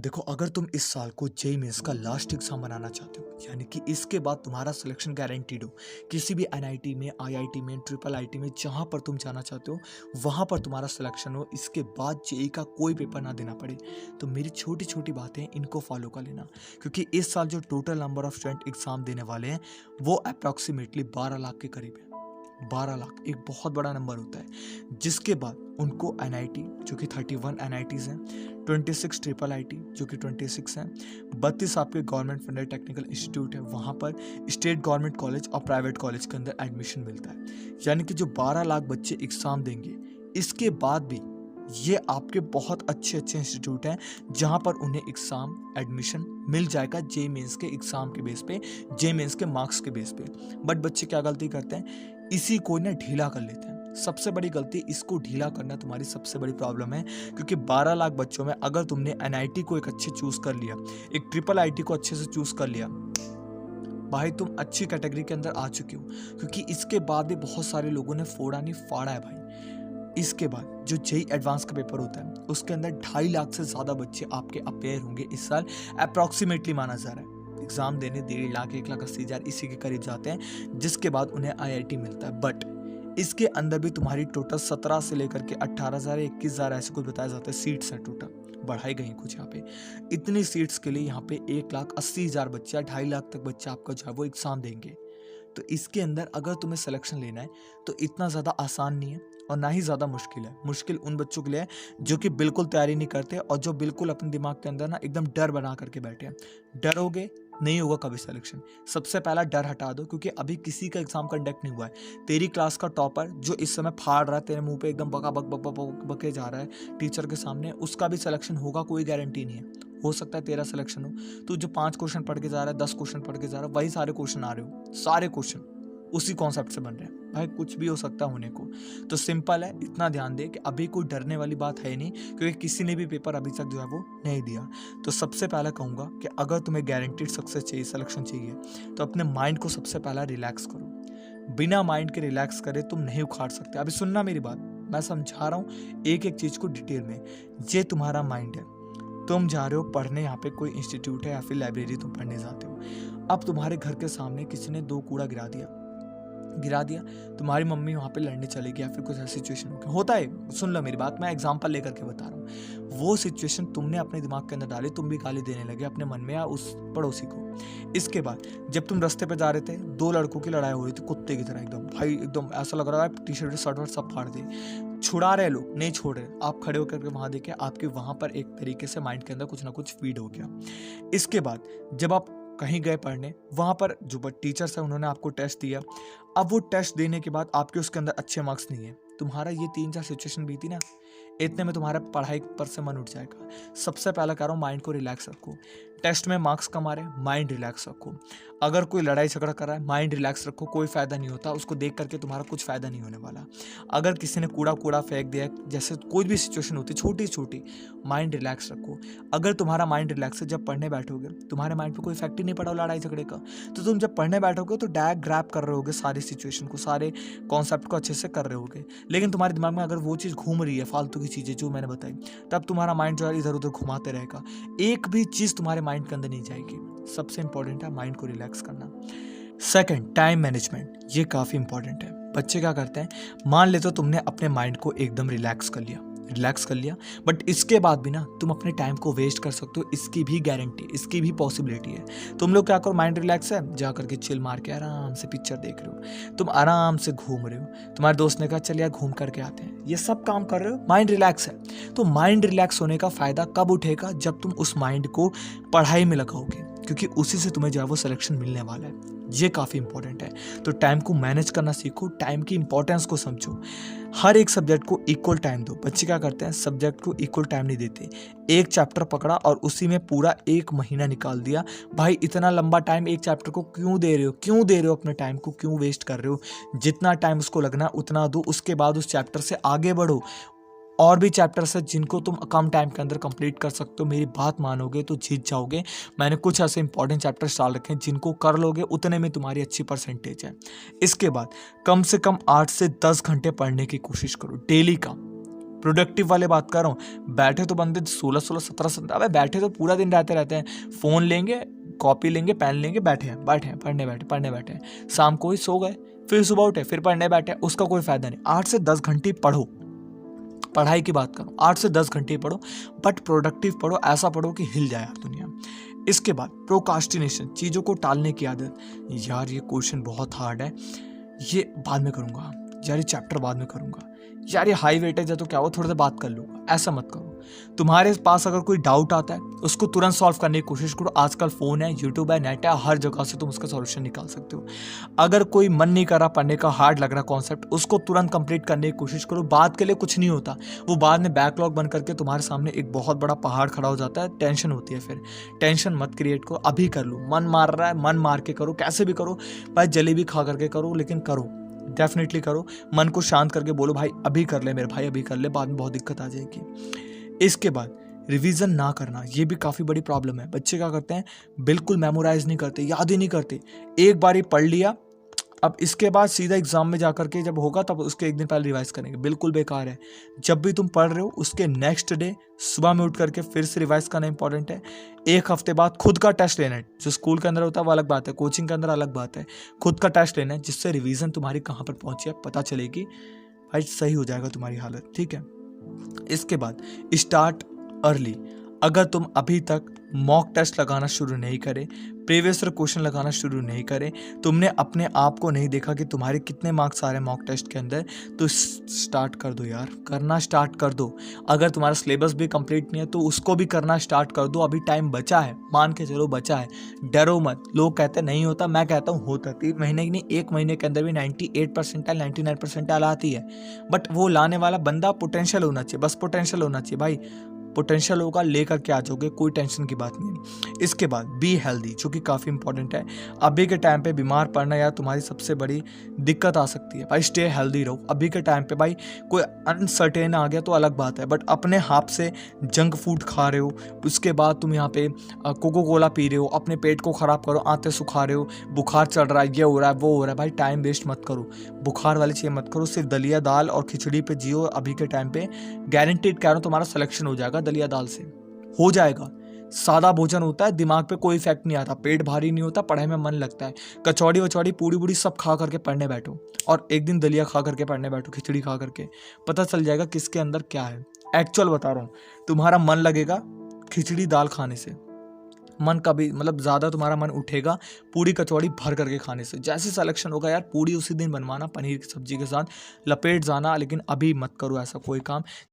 देखो, अगर तुम इस साल को जेईई मेंस का लास्ट एग्जाम बनाना चाहते हो, यानी कि इसके बाद तुम्हारा सिलेक्शन गारंटीड हो, किसी भी एनआईटी में, आईआईटी में, ट्रिपल आईटी में, जहां पर तुम जाना चाहते हो वहां पर तुम्हारा सिलेक्शन हो, इसके बाद जेईई का कोई पेपर ना देना पड़े, तो मेरी छोटी छोटी बातें इनको फॉलो कर लेना। क्योंकि इस साल जो total number of student exam देने वाले हैं वो अप्रॉक्सीमेटली 12 लाख के करीब है। 12 लाख एक बहुत बड़ा नंबर होता है, जिसके बाद उनको एनआईटी जो कि 31 एनआईटीज हैं, 26 ट्रिपल आईटी जो कि 26 हैं, 32 आपके गवर्नमेंट फंडेड टेक्निकल इंस्टीट्यूट है, वहाँ पर स्टेट गवर्नमेंट कॉलेज और प्राइवेट कॉलेज के अंदर एडमिशन मिलता है। यानी कि जो 12 लाख बच्चे एग्ज़ाम देंगे, इसके बाद भी ये आपके बहुत अच्छे अच्छे इंस्टीट्यूट हैं जहाँ पर उन्हें एग्ज़ाम एडमिशन मिल जाएगा जेईई मेंस के एग्ज़ाम के बेस पे, जेईई मेंस के मार्क्स के बेस पे। बट बच्चे क्या गलती करते हैं, इसी को ना ढीला कर लेते हैं। सबसे बड़ी गलती, इसको ढीला करना तुम्हारी सबसे बड़ी प्रॉब्लम है। क्योंकि 12 लाख बच्चों में अगर तुमने एनआईटी को एक अच्छे चूज कर लिया, एक ट्रिपल आईटी को अच्छे से चूज कर लिया, भाई तुम अच्छी कैटेगरी के अंदर आ चुके हो। क्योंकि इसके बाद भी बहुत सारे लोगों ने फोड़ा नहीं फाड़ा है भाई। इसके बाद जो जेईई एडवांस का पेपर होता है उसके अंदर 2.5 लाख से ज़्यादा बच्चे आपके अपेयर होंगे इस साल, अप्रॉक्सीमेटली माना जा रहा है। एग्जाम देने 1.5 लाख, 1,80,000 इसी के करीब जाते हैं, जिसके बाद उन्हें आईआईटी मिलता है। बट इसके अंदर भी तुम्हारी टोटल 17 से लेकर के 18,000 21,000 ऐसे कुछ बताया जाता है सीट्स हैं, टोटल बढ़ाई गई कुछ यहाँ पे। इतनी सीट्स के लिए यहाँ पे 1,80,000 बच्चा, 2.5 लाख तक बच्चा आपका जो है वो एग्जाम देंगे। तो इसके अंदर अगर तुम्हें सिलेक्शन लेना है तो इतना ज़्यादा आसान नहीं है और ना ही ज़्यादा मुश्किल है। मुश्किल उन बच्चों के लिए है जो कि बिल्कुल तैयारी नहीं करते और जो बिल्कुल अपने दिमाग के अंदर ना एकदम डर बना करके बैठे हैं। डरोगे नहीं होगा कभी सिलेक्शन। सबसे पहला डर हटा दो, क्योंकि अभी किसी का एग्जाम कंडक्ट नहीं हुआ है। तेरी क्लास का टॉपर जो इस समय फाड़ रहा है, तेरे मुंह पे एकदम बका बक बक बक बके जा रहा है टीचर के सामने, उसका भी सिलेक्शन होगा, कोई गारंटी नहीं है। हो सकता है तेरा सिलेक्शन हो। तू जो 5 क्वेश्चन पढ़ के जा रहा है, 10 क्वेश्चन पढ़ के जा रहा है, वही सारे क्वेश्चन आ रहे हो, सारे क्वेश्चन उसी कॉन्सेप्ट से बन रहे हैं। भाई कुछ भी हो सकता है होने को। तो सिंपल है, इतना ध्यान दे कि अभी कोई डरने वाली बात है नहीं, क्योंकि किसी ने भी पेपर अभी तक जो है वो नहीं दिया। तो सबसे पहला कहूँगा कि अगर तुम्हें गारंटीड सक्सेस चाहिए, सिलेक्शन चाहिए, तो अपने माइंड को सबसे पहला रिलैक्स करो। बिना माइंड के रिलैक्स करे तुम नहीं उखाड़ सकते। अभी सुनना मेरी बात, मैं समझा रहा हूँ एक एक चीज़ को डिटेल में। ये तुम्हारा माइंड है, तुम जा रहे हो पढ़ने, यहाँ पे कोई इंस्टीट्यूट है या फिर लाइब्रेरी तुम पढ़ने जाते हो। अब तुम्हारे घर के सामने किसी ने 2 कूड़ा गिरा दिया, तुम्हारी मम्मी वहाँ पे लड़ने चलेगी या फिर कुछ ऐसी सिचुएशन होता है। सुन लो मेरी बात, मैं एग्जांपल लेकर के बता रहा हूँ। वो सिचुएशन तुमने अपने दिमाग के अंदर डाली, तुम भी गाली देने लगे अपने मन में या उस पड़ोसी को। इसके बाद जब तुम रास्ते पे जा रहे थे, 2 लड़कों की लड़ाई हो रही थी कुत्ते की तरह, एकदम भाई एकदम ऐसा लग रहा है टी शर्ट शर्ट वर्ट सब फाड़ दे, छुड़ा रहे लोग, नहीं छोड़ रहे। आप खड़े होकर के वहाँ देखे, आपके वहाँ पर एक तरीके से माइंड के अंदर कुछ ना कुछ फीड हो गया। इसके बाद जब आप कहीं गए पढ़ने, वहाँ पर जो टीचर्स है उन्होंने आपको टेस्ट दिया। अब वो टेस्ट देने के बाद आपके उसके अंदर अच्छे मार्क्स नहीं है, तुम्हारा ये 3-4 सिचुएशन बीती ना, इतने में तुम्हारा पढ़ाई पर से मन उठ जाएगा। सबसे पहला कह रहा हूँ, माइंड को रिलैक्स रखो। टेस्ट में मार्क्स कम आ रहे हैं, माइंड रिलैक्स रखो। अगर कोई लड़ाई झगड़ा कर रहा है, माइंड रिलैक्स रखो, कोई फायदा नहीं होता, उसको देख करके तुम्हारा कुछ फायदा नहीं होने वाला। अगर किसी ने कूड़ा फेंक दिया, जैसे कोई भी सिचुएशन होती है छोटी छोटी, माइंड रिलैक्स रखो। अगर तुम्हारा माइंड रिलैक्स है, जब पढ़ने बैठोगे तुम्हारे माइंड पे कोई इफेक्ट ही नहीं पड़ा लड़ाई झगड़े का, तो तुम जब पढ़ने बैठोगे तो डायरेक्ट ग्रैब कर रहे होगे सारी सिचुएशन को, सारे कॉन्सेप्ट को अच्छे से कर रहे होगे। लेकिन तुम्हारे दिमाग में अगर वो चीज़ घूम रही है, फालतू की चीज़ें जो मैंने बताई, तब तुम्हारा माइंड जो है इधर उधर घुमाते रहेगा, एक भी चीज़ तुम्हारे माइंड के अंदर नहीं जाएगी। सबसे इंपॉर्टेंट है माइंड को रिलैक्स करना। सेकंड, टाइम मैनेजमेंट, ये काफ़ी इंपॉर्टेंट है। बच्चे क्या करते हैं, मान लेते हो तुमने अपने माइंड को एकदम रिलैक्स कर लिया, बट इसके बाद भी ना तुम अपने टाइम को वेस्ट कर सकते हो, इसकी भी गारंटी, इसकी भी पॉसिबिलिटी है। तुम लोग क्या करो, माइंड रिलैक्स है, जा करके चिल मार के आराम से पिक्चर देख रहे हो, तुम आराम से घूम रहे हो, तुम्हारे दोस्त ने कहा चल यार घूम करके आते हैं, ये सब काम कर रहे हो, माइंड रिलैक्स है। तो माइंड रिलैक्स होने का फ़ायदा कब उठेगा, जब तुम उस माइंड को पढ़ाई में लगाओगे, क्योंकि उसी से तुम्हें जो है वो सिलेक्शन मिलने वाला है। ये काफ़ी इंपॉर्टेंट है। तो टाइम को मैनेज करना सीखो, टाइम की इंपॉर्टेंस को समझो, हर एक सब्जेक्ट को इक्वल टाइम दो। बच्चे क्या करते हैं, सब्जेक्ट को इक्वल टाइम नहीं देते, एक चैप्टर पकड़ा और उसी में पूरा 1 महीना निकाल दिया। भाई इतना लंबा टाइम एक चैप्टर को क्यों दे रहे हो, अपने टाइम को क्यों वेस्ट कर रहे हो। जितना टाइम उसको लगना उतना दो, उसके बाद उस चैप्टर से आगे बढ़ो। और भी चैप्टर्स है जिनको तुम कम टाइम के अंदर कंप्लीट कर सकते हो, मेरी बात मानोगे तो जीत जाओगे। मैंने कुछ ऐसे इंपॉर्टेंट चैप्टर्स डाल रखे हैं, जिनको कर लोगे उतने में तुम्हारी अच्छी परसेंटेज है। इसके बाद कम से कम 8 से 10 घंटे पढ़ने की कोशिश करो डेली का। प्रोडक्टिव वाले बात कर रहा हूँ। बैठे तो बंदे 16-16, 17-17, अबे बैठे तो पूरा दिन रहते हैं, फ़ोन लेंगे, कॉपी लेंगे, पेन लेंगे, बैठे हैं पढ़ने बैठे हैं, शाम को ही सो गए, फिर सुबह उठे, फिर पढ़ने बैठे, उसका कोई फ़ायदा नहीं। 8 से 10 घंटे पढ़ो, पढ़ाई की बात करो, 8 से 10 घंटे पढ़ो, बट प्रोडक्टिव पढ़ो, ऐसा पढ़ो कि हिल जाए यार दुनिया। इसके बाद प्रोकास्टिनेशन, चीज़ों को टालने की आदत। यार ये क्वेश्चन बहुत हार्ड है, ये बाद में करूँगा यार, ये चैप्टर बाद में करूँगा यार, ये हाई वेटेज है तो क्या हो थोड़ा सा बात कर लूँगा, ऐसा मत करो। तुम्हारे पास अगर कोई डाउट आता है उसको तुरंत सॉल्व करने की कोशिश करो। आजकल फ़ोन है, यूट्यूब है, नेट है, हर जगह से तुम उसका सॉल्यूशन निकाल सकते हो। अगर कोई मन नहीं कर रहा पढ़ने का, हार्ड लग रहा कॉन्सेप्ट, उसको तुरंत कंप्लीट करने की कोशिश करो। बाद के लिए कुछ नहीं होता, वो बाद में बैकलॉग बन करके तुम्हारे सामने एक बहुत बड़ा पहाड़ खड़ा हो जाता है, टेंशन होती है। फिर टेंशन मत क्रिएट करो, अभी कर लो। मन मार रहा है, मन मार के करो, कैसे भी करो, भाई जलेबी खा करके करो, लेकिन करो, डेफिनेटली करो। मन को शांत करके बोलो भाई अभी कर ले मेरे भाई, अभी कर ले, बाद में बहुत दिक्कत आ जाएगी। इसके बाद रिवीजन ना करना, ये भी काफ़ी बड़ी प्रॉब्लम है। बच्चे क्या करते हैं, बिल्कुल मेमोराइज नहीं करते, याद ही नहीं करते, एक बार ही पढ़ लिया, अब इसके बाद सीधा एग्जाम में जा करके जब होगा तब उसके एक दिन पहले रिवाइज करेंगे, बिल्कुल बेकार है। जब भी तुम पढ़ रहे हो उसके नेक्स्ट डे सुबह में उठ करके फिर से रिवाइज करना इंपॉर्टेंट है। एक हफ्ते बाद खुद का टेस्ट लेना है, जो स्कूल के अंदर होता है वो अलग बात है, कोचिंग के अंदर अलग बात है। खुद का टेस्ट लेना है, जिससे रिवीजन तुम्हारी कहाँ पर पहुंची है पता चलेगी, भाई सही हो जाएगा तुम्हारी हालत, ठीक है। इसके बाद स्टार्ट अर्ली। अगर तुम अभी तक मॉक टेस्ट लगाना शुरू नहीं करें, प्रीवियस ईयर क्वेश्चन लगाना शुरू नहीं करें, तुमने अपने आप को नहीं देखा कि तुम्हारे कितने मार्क्स आ रहे हैं मॉक टेस्ट के अंदर, तो स्टार्ट कर दो यार, करना स्टार्ट कर दो। अगर तुम्हारा सिलेबस भी कंप्लीट नहीं है तो उसको भी करना स्टार्ट कर दो, अभी टाइम बचा है, मान के चलो बचा है, डरो मत। लोग कहते नहीं होता, मैं कहता हूँ होता। 3 महीने की नहीं, 1 महीने के अंदर भी 98%, 99% आती है, बट वो लाने वाला बंदा पोटेंशियल होना चाहिए, बस पोटेंशियल होना चाहिए भाई। पोटेंशियल होगा, लेकर के आ जाओगे, कोई टेंशन की बात नहीं है। इसके बाद बी हेल्दी, जो कि काफ़ी इंपॉर्टेंट है। अभी के टाइम पे बीमार पड़ना यार तुम्हारी सबसे बड़ी दिक्कत आ सकती है भाई, स्टे हेल्दी रहो। अभी के टाइम पे भाई कोई अनसर्टेन आ गया तो अलग बात है, बट अपने हाथ से जंक फूड खा रहे हो, उसके बाद तुम यहाँ पे कोको कोला पी रहे हो, अपने पेट को ख़राब करो, आंतें सुखा रहे हो, बुखार चढ़ रहा है, ये हो रहा है, वो हो रहा है, भाई टाइम वेस्ट मत करो, बुखार वाली चीज़ मत करो, सिर्फ दलिया दाल और खिचड़ी पे जियो। अभी के टाइम पे गारंटीड कह रहा हूँ तुम्हारा सिलेक्शन हो जाएगा, दलिया दाल से हो जाएगा। सादा भोजन होता है, दिमाग पे कोई इफेक्ट नहीं आता, पेट भारी नहीं होता, पढ़ाई में मन लगता है। कचौड़ी वचौड़ी पूड़ी बूड़ी सब खा करके पढ़ने बैठो, और एक दिन दलिया खा करके पढ़ने बैठो, खिचड़ी खा करके, पता चल जाएगा किसके अंदर क्या है। एक्चुअल बता रहा हूँ, तुम्हारा मन लगेगा खिचड़ी दाल खाने से, मन कभी मतलब ज़्यादा तुम्हारा मन उठेगा पूड़ी कचौड़ी भर करके खाने से। जैसे सिलेक्शन होगा यार, पूड़ी उसी दिन बनवाना पनीर की सब्जी के साथ, लपेट जाना, लेकिन अभी मत करो ऐसा कोई काम।